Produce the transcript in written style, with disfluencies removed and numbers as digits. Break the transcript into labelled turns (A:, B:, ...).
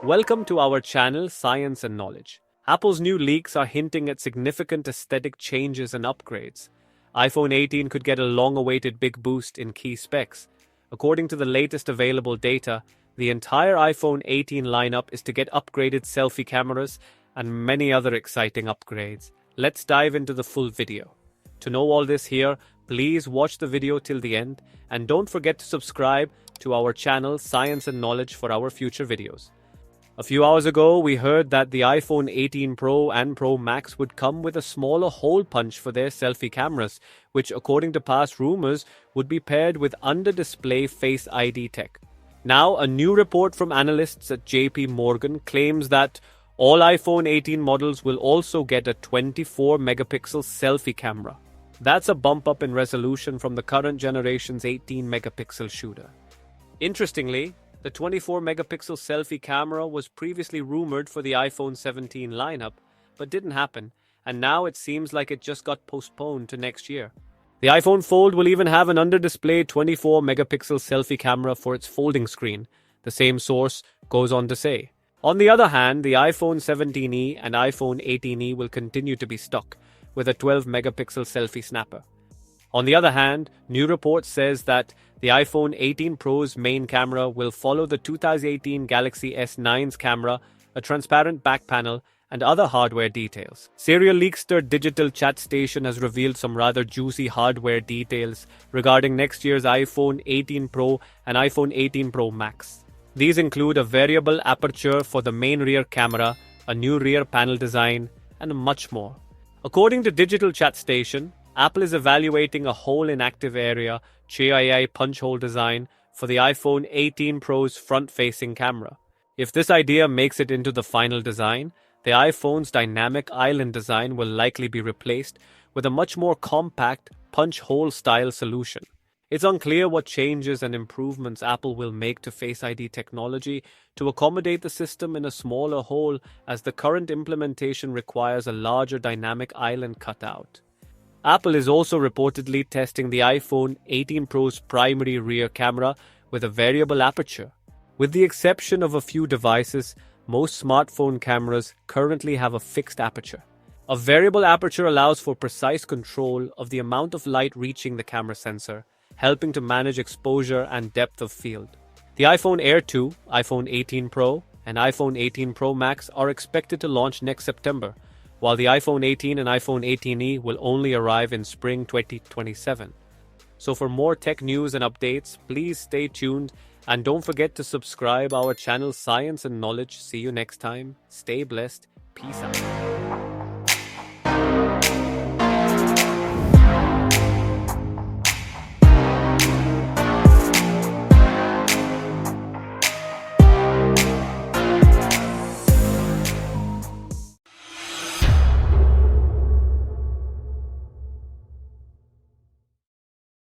A: Welcome to our channel Science and Knowledge. Apple's new leaks are hinting at significant aesthetic changes and upgrades. iPhone 18 could get a long-awaited big boost in key specs. According to the latest available data, the entire iPhone 18 lineup is to get upgraded selfie cameras and many other exciting upgrades. Let's dive into the full video. To know all this here, please watch the video till the end and don't forget to subscribe to our channel Science and Knowledge for our future videos. A few hours ago, we heard that the iPhone 18 Pro and Pro Max would come with a smaller hole punch for their selfie cameras, which according to past rumors would be paired with under-display Face ID tech. Now, a new report from analysts at JP Morgan claims that all iPhone 18 models will also get a 24-megapixel selfie camera. That's a bump up in resolution from the current generation's 18-megapixel shooter. Interestingly, the 24-megapixel selfie camera was previously rumored for the iPhone 17 lineup, but didn't happen, and now it seems like it just got postponed to next year. The iPhone Fold will even have an under-display 24-megapixel selfie camera for its folding screen, the same source goes on to say. On the other hand, the iPhone 17e and iPhone 18e will continue to be stock, with a 12-megapixel selfie snapper. On the other hand, new report says that the iPhone 18 Pro's main camera will follow the 2018 Galaxy S9's camera, a transparent back panel, and other hardware details. Serial Leakster Digital Chat Station has revealed some rather juicy hardware details regarding next year's iPhone 18 Pro and iPhone 18 Pro Max. These include a variable aperture for the main rear camera, a new rear panel design, and much more. According to Digital Chat Station, Apple is evaluating a hole in active area (HAI) punch hole design for the iPhone 18 Pro's front-facing camera. If this idea makes it into the final design, the iPhone's dynamic island design will likely be replaced with a much more compact punch hole style solution. It's unclear what changes and improvements Apple will make to Face ID technology to accommodate the system in a smaller hole, as the current implementation requires a larger dynamic island cutout. Apple is also reportedly testing the iPhone 18 Pro's primary rear camera with a variable aperture. With the exception of a few devices, most smartphone cameras currently have a fixed aperture. A variable aperture allows for precise control of the amount of light reaching the camera sensor, helping to manage exposure and depth of field. The iPhone Air 2, iPhone 18 Pro, and iPhone 18 Pro Max are expected to launch next September, while the iPhone 18 and iPhone 18e will only arrive in spring 2027. So for more tech news and updates, please stay tuned and don't forget to subscribe our channel Science and Knowledge. See you next time. Stay blessed. Peace out.